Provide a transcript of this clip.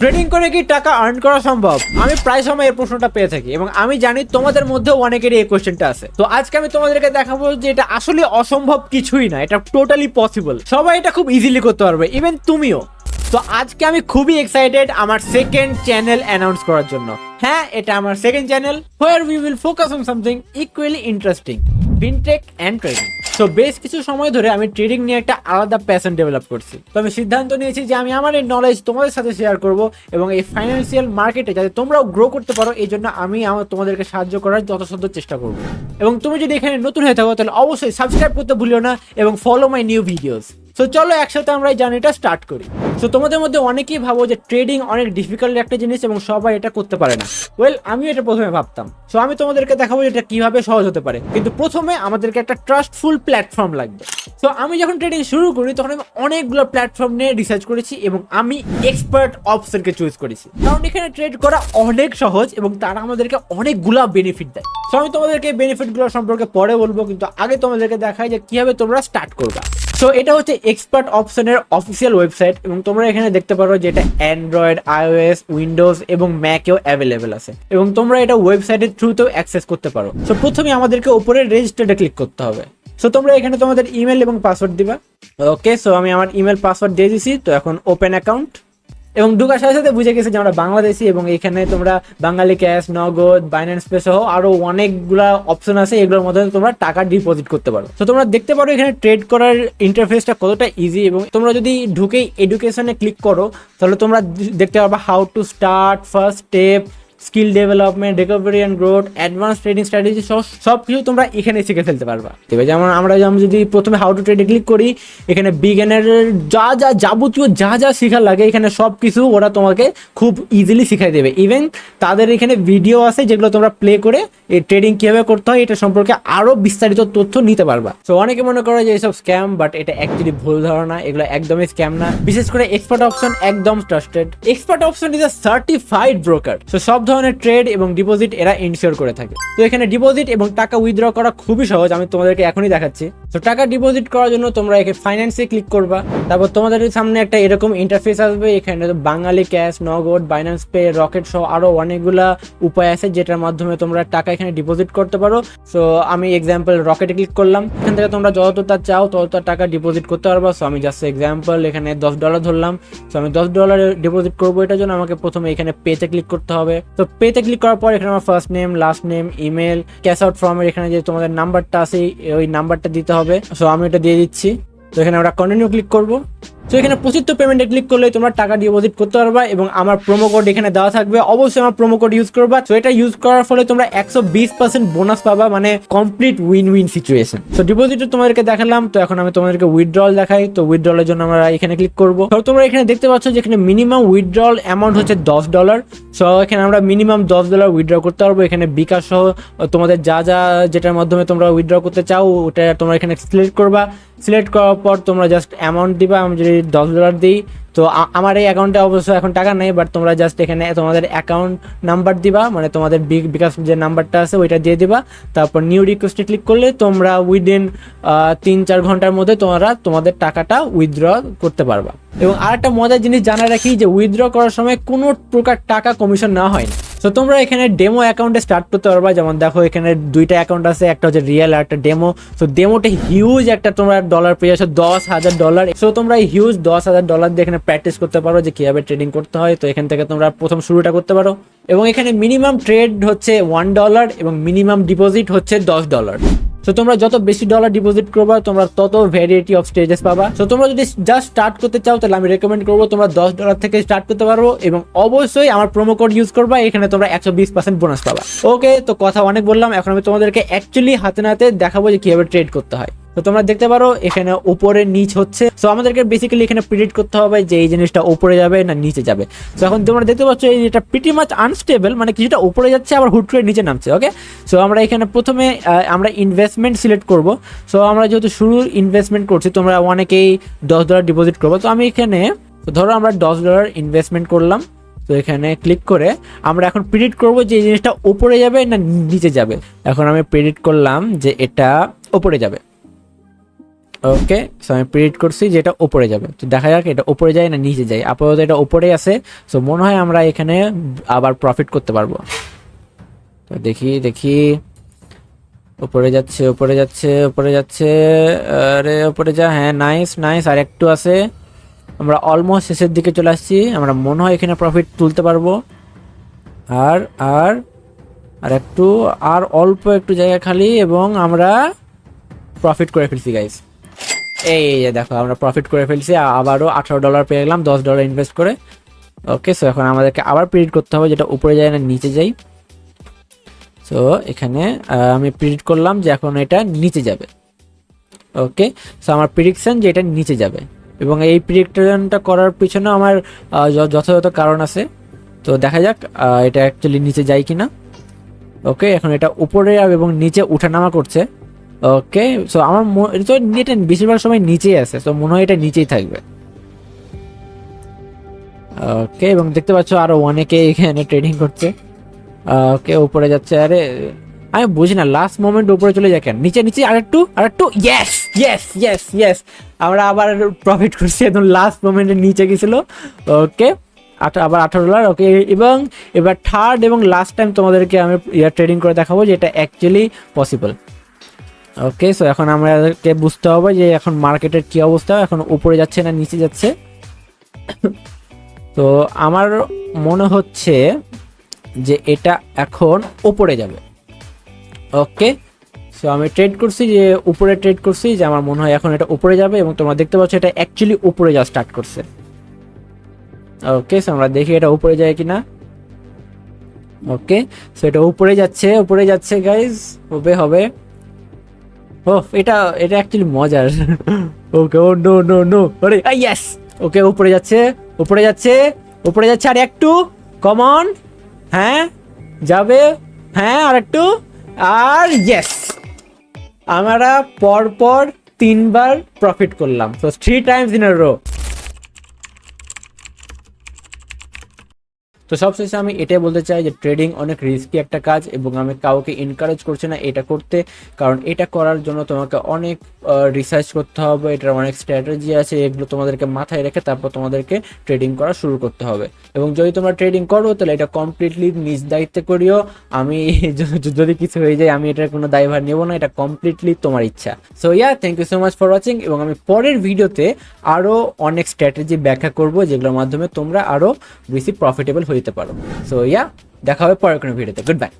Trading করে কি টাকা আর্ন করা সম্ভব? আমি প্রায় সময় এই প্রশ্নটা পেয়ে থাকি এবং আমি জানি তোমাদের মধ্যেও অনেকেরই এই কোশ্চেনটা আছে। তো আজকে আমি তোমাদেরকে দেখাবো যে এটা আসলে অসম্ভব কিছুই না, এটা টোটালি পসিবল। সবাই এটা খুব ইজিলি করতে পারবে, ইভেন তুমিও। তো আজকে আমি খুবই এক্সাইটেড আমার সেকেন্ড চ্যানেল অ্যানাউন্স করার জন্য। হ্যাঁ, এটা আমার second channel where we will focus on something equally interesting, fintech and trading. তো বেশ কিছু সময় ধরে আমি ট্রেডিং নিয়ে একটা আলাদা প্যাশন ডেভেলপ করছি। তো আমি সিদ্ধান্ত নিয়েছি যে আমি আমার এই নলেজ তোমাদের সাথে শেয়ার করব এবং এই ফাইন্যান্সিয়াল মার্কেটে যাতে তোমরাও গ্রো করতে পারো, এই জন্য আমি তোমাদেরকে সাহায্য করার যথাসাধ্য চেষ্টা করব। এবং তুমি যদি এখানে নতুন হয়ে থাকো তাহলে অবশ্যই সাবস্ক্রাইব করতে ভুলিও না এবং ফলো মাই নিউ ভিডিওস। তো চলো একসাথে আমরা এই জার্নিটা স্টার্ট করি। তো তোমাদের মধ্যে অনেকেই ভাবো যে ট্রেডিং অনেক ডিফিকাল্ট একটা জিনিস এবং সবাই এটা করতে পারে না। ওয়েল, আমি এটা প্রথমে ভাবতাম। সো আমি তোমাদেরকে দেখাবো এটা কিভাবে সহজ হতে পারে, কিন্তু প্রথমে আমাদেরকে একটা ট্রাস্টফুল প্ল্যাটফর্ম লাগবে। তো আমি যখন ট্রেডিং শুরু করি তখন আমি অনেকগুলো প্ল্যাটফর্ম নিয়ে রিসার্চ করেছি এবং আমি এক্সপার্ট অপশনকে চুজ করেছি, কারণ এখানে ট্রেড করা অনেক সহজ এবং তারা আমাদেরকে অনেকগুলা বেনিফিট দেয়। তো আমি তোমাদেরকে বেনিফিটগুলো সম্পর্কে পরে বলবো, কিন্তু আগে তোমাদেরকে দেখাই যে কিভাবে তোমরা স্টার্ট করবা। সো এটা হচ্ছে এক্সপার্ট অপশনের অফিসিয়াল ওয়েবসাইট এবং তোমরা এখানে দেখতে পারো যে এটা অ্যান্ড্রয়েড, আইওএস, উইন্ডোজ এবং ম্যাকেও অ্যাভেলেবেল আছে এবং তোমরা এটা ওয়েবসাইটের থ্রুতেও অ্যাক্সেস করতে পারো। সো প্রথমে আমাদেরকে উপরে রেজিস্টারে ক্লিক করতে হবে। সো তোমরা এখানে তোমাদের ইমেল এবং পাসওয়ার্ড দিবা। ওকে, সো আমি আমার ইমেল পাসওয়ার্ড দিয়ে দিছি। তো এখন ওপেন অ্যাকাউন্ট, এবং ঢোকার সাথে সাথে বুঝে গেছে যে আমরা বাংলাদেশি এবং এখানে তোমরা বাঙালি ক্যাশ, নগদ, বাইন্যান্স পে সহ আরো অনেকগুলা অপশন আছে, এগুলোর মধ্যে তোমরা টাকা ডিপোজিট করতে পারো। তো তোমরা দেখতে পারো এখানে ট্রেড করার ইন্টারফেসটা কতটা ইজি, এবং তোমরা যদি ঢুকেই এডুকেশনে ক্লিক করো তাহলে তোমরা দেখতে পারবা how to start, first step, skill development, recovery and growth, advance trading strategy সব কিছু তোমরা এখানে শিখে ফেলতে পারবা। ঠিক আছে, যেমন আমরা যদি প্রথমে হাউ টু ট্রেডে ক্লিক করি, এখানে বিগিনারের যাবতীয় যা শেখার লাগে এখানে সব কিছু ওরা তোমাকে খুব ইজিলি শিখাই দেবে। ইভেন তাদের এখানে ভিডিও আছে যেগুলো তোমরা প্লে করে এই ট্রেডিং কিভাবে করতে হয় এটা সম্পর্কে আরো বিস্তারিত তথ্য নিতে পারবা। তো অনেকে মনে করে যে এইসব স্ক্যাম, বাট এটা অ্যাকচুয়ালি ভুল ধারণা, এগুলো একদমই স্ক্যাম না। বিশেষ করে এক্সপার্ট অপশন একদম trusted. Expert option is a certified broker. তো সব ধরনের ট্রেড এবং ডিপোজিট এরা ইনশিওর করে থাকে। তো এখানে ডিপোজিট এবং টাকা উইথড্র করা খুবই সহজ, আমি তোমাদেরকে এখনই দেখাচ্ছি। তো টাকা ডিপোজিট করার জন্য তোমরা এখানে ফাইন্যান্সে ক্লিক করবা। তারপর তোমাদের সামনে একটা এরকম ইন্টারফেস আসবে। এখানে বাঙালি ক্যাশ, নগদ, বাইন্যান্স পে, রকেট সহ আরো অনেকগুলা উপায় আছে যেটার মাধ্যমে তোমরা টাকা এখানে ডিপোজিট করতে পারো। সো আমি এক্সাম্পল রকেটে ক্লিক করলাম। এখান থেকে তোমরা যতটা চাও ততটা টাকা ডিপোজিট করতে পারবা। সো আমি জাস্ট এক্সাম্পল এখানে $10 ধরলাম। সো আমি $10 ডিপোজিট করবো। এটার জন্য আমাকে প্রথমে এখানে পেতে ক্লিক করতে হবে। তো পেতে ক্লিক করার পর এখানে আমার first name, last name, email, cash out ফর্মের এখানে যে তোমাদের নাম্বারটা আছে ওই নাম্বারটা দিতে হবে। সো আমি এটা দিয়ে দিচ্ছি। তো এখানে আমরা কন্টিনিউ ক্লিক করবো। তো এখানে প্রচিত্ত পেমেন্টে ক্লিক করলে তোমরা টাকা ডিপোজিট করতে পারবা এবং আমার প্রোমো কোড এখানে দেওয়া থাকবে, অবশ্যই আমার প্রোমো কোড ইউজ করবা। তো এটা ইউজ করার ফলে তোমরা 120% বোনাস পাবা, মানে কমপ্লিট উইন উইন সিচুয়েশন। তো ডিপোজিটে তোমাদেরকে দেখালাম। তো এখন আমি তোমাদেরকে উইথড্রল দেখাই। তো উইথড্রলের জন্য আমরা এখানে ক্লিক করবো। তো তোমরা এখানে দেখতে পাচ্ছ যে এখানে মিনিমাম উইথড্রল অ্যামাউন্ট হচ্ছে $10। সো এখানে আমরা মিনিমাম $10 উইথড্র করতে পারবো। এখানে বিকাশ সহ তোমাদের যেটার মাধ্যমে তোমরা উইথড্র করতে চাও ওটা তোমরা এখানে সিলেক্ট করবা। সিলেক্ট করার পর তোমরা জাস্ট অ্যামাউন্ট দিবা। আমি যদি $10 দিই, তো আমার এই অ্যাকাউন্টে অবশ্য এখন টাকা নেই, বাট তোমরা জাস্ট এখানে তোমাদের অ্যাকাউন্ট নাম্বার দিবা, মানে তোমাদের বিকাশ যে নাম্বারটা আছে ওইটা দিয়ে দিবা। তারপর নিউ রিকোয়েস্টে ক্লিক করলে তোমরা উইদিন 3-4 ঘন্টার মধ্যে তোমাদের টাকাটা উইথড্র করতে পারবা। এবং আরেকটা মজার জিনিস জানা রাখি যে উইথড্র করার সময় কোনো প্রকার টাকা কমিশন নেওয়া হয় না। তো তোমরা এখানে ডেমো অ্যাকাউন্টে স্টার্ট করতে পারবা। যেমন দেখো এখানে 2টা অ্যাকাউন্ট আছে, একটা হচ্ছে রিয়েল আর একটা ডেমো। তো ডেমোটা হিউজ একটা তোমরা ডলার পেয়ে যাচ্ছ, $10,000। সো তোমরা এই হিউজ $10,000 দিয়ে এখানে প্র্যাকটিস করতে পারো যে কিভাবে ট্রেডিং করতে হয়। তো এখান থেকে তোমরা প্রথম শুরুটা করতে পারো। এবং এখানে মিনিমাম ট্রেড হচ্ছে $1 এবং মিনিমাম ডিপোজিট হচ্ছে $10। তো তোমরা যত বেশি ডলার ডিপোজিট করবা তোমরা তত ভ্যারিয়েটি অফ স্টেজেস পাবা। তো তোমরা যদি জাস্ট স্টার্ট করতে চাও তাহলে আমি রেকমেন্ড করবো তোমরা $10 থেকে স্টার্ট করতে পারবো এবং অবশ্যই আমার প্রোমো কোড ইউজ করবা। এখানে তোমরা 120% বোনাস পাবা। ওকে, তো কথা অনেক বললাম, এখন আমি তোমাদেরকে অ্যাকচুয়ালি হাতে নাতে দেখাবো যে কিভাবে ট্রেড করতে হয়। তো তোমরা দেখতে পারো এখানে উপরে নিচ হচ্ছে। সো আমাদেরকে বেসিক্যালি এখানে প্রেডিক্ট করতে হবে যে এই জিনিসটা উপরে যাবে না নিচে যাবে। সো এখন তোমরা দেখতে পাচ্ছ এটা প্রিটি মাচ আনস্টেবল, মানে কিছুটা উপরে যাচ্ছে আবার হুট করে নিচে নামছে। ওকে, সো আমরা এখানে প্রথমে আমরা ইনভেস্টমেন্ট সিলেক্ট করব। সো আমরা যেহেতু শুরুর ইনভেস্টমেন্ট করছি, তোমরা অনেকেই $10 ডিপোজিট করবো। তো আমি এখানে ধরো আমরা $10 ইনভেস্টমেন্ট করলাম। তো এখানে ক্লিক করে আমরা এখন প্রেডিক্ট করব যে এই জিনিসটা উপরে যাবে না নিচে যাবে। এখন আমি প্রেডিক্ট করলাম যে এটা উপরে যাবে। ওকে, সো আমি প্রেডিক্ট করছি যে এটা উপরে যাবে। তো দেখা যাক এটা উপরে যায় না নিচে যায়। আপাতত এটা উপরেই আছে, সো মনে হয় আমরা এখানে আবার প্রফিট করতে পারবো। তো দেখি দেখি, উপরে যাচ্ছে উপরে যাচ্ছে উপরে যাচ্ছে, আরে উপরে যা, হ্যাঁ নাইস নাইস, আর একটু আছে, আমরা অলমোস্ট শেষের দিকে চলে আসছি, আমরা মনে হয় এখানে প্রফিট তুলতে পারবো। আর আর আর একটু, আর অল্প একটু জায়গা খালি, এবং আমরা প্রফিট করে ফেলছি গাইস। এই যে দেখো আমরা প্রফিট করে ফেলছি, আবারও $18 পেয়ে গেলাম $10 ইনভেস্ট করে। ওকে, সো এখন আমাদেরকে আবার প্রিডিক্ট করতে হবে যেটা উপরে যায় না নিচে যাই। সো এখানে আমি প্রিডিক্ট করলাম যে এখন এটা নিচে যাবে। ওকে, সো আমার প্রিডিকশন যে এটা নিচে যাবে, এবং এই প্রিডিকশনটা করার পিছনে আমার যথাযথ কারণ আছে। তো দেখা যাক এটা অ্যাকচুয়ালি নিচে যায় কিনা। ওকে, এখন এটা উপরে এবং নিচে উঠানামা করছে। ওকে, সো আমার তো এটা বেশিরভাগ সময় নিচেই আছে, সো মনে হয় এটা নিচেই থাকবে। ওকে, এবং দেখতে পাচ্ছ আরো অনেকে এখানে ট্রেডিং করছে। ওকে, উপরে যাচ্ছে, আরে আমি বুঝি না লাস্ট মোমেন্ট উপরে চলে যায় কেন, নিচে নিচে আরেকটু আরেকটু, ইয়েস ইয়েস ইয়েস ইয়েস, আমরা আবার প্রফিট করছি, একদম লাস্ট মোমেন্টে নিচে গেছিল। ওকে, আবার $18। ওকে, এবং এবার থার্ড এবং লাস্ট টাইম তোমাদেরকে আমি ট্রেডিং করে দেখাবো যে এটা অ্যাকচুয়ালি পসিবল। ওকে, সো এখন আমাদেরকে বুঝতে হবে যে এখন মার্কেটের কি অবস্থা, এখন উপরে যাচ্ছে না নিচে যাচ্ছে। তো আমার মনে হচ্ছে যে এটা এখন উপরে যাবে। ওকে, সো আমি ট্রেড করছি যে উপরে ট্রেড করছি, যে আমার মনে হয় এখন এটা উপরে যাবে, এবং তোমরা দেখতে পাচ্ছ এটা অ্যাকচুয়ালি উপরে যাওয়া স্টার্ট করছে। ওকে, সো আমরা দেখি এটা উপরে যায় কিনা। ওকে, সো এটা উপরে যাচ্ছে গাইজ, হবে হবে। ও এটা এটা অ্যাকচুয়ালি মজার। ওকে, ও নো নো নো, আরে ইয়েস। ওকে, উপরে যাচ্ছে উপরে যাচ্ছে উপরে যাচ্ছে, আর একটু, কমন, হ্যাঁ যাবে, হ্যাঁ আর একটু, আর ইয়েস, আমরা পরপর 3বার প্রফিট করলাম, তো 3 টাইমস ইন আ রো। তো সবশেষে আমি এটাই বলতে চাই যে ট্রেডিং অনেক রিস্কি একটা কাজ, এবং আমি কাউকে এনকারেজ করছি না এটা করতে, কারণ এটা করার জন্য তোমাকে অনেক রিসার্চ করতে হবে, এটার অনেক স্ট্র্যাটেজি আছে, এগুলো তোমাদেরকে মাথায় রেখে তারপর তোমাদেরকে ট্রেডিং করা শুরু করতে হবে। এবং যদি তোমরা ট্রেডিং করো তাহলে এটা কমপ্লিটলি নিজ দায়িত্বে করিও। আমি যদি কিছু হয়ে যায় আমি এটার কোনো দায়ভার নেবো না, এটা কমপ্লিটলি তোমার ইচ্ছা। So yeah, thank you so much for watching, এবং আমি পরের ভিডিওতে আরও অনেক স্ট্র্যাটেজি ব্যাখ্যা করব যেগুলোর মাধ্যমে তোমরা আরও বেশি প্রফিটেবল হইতে পারো। সো ইয়া, দেখা হবে পরের কোনো ভিডিওতে। Good bye.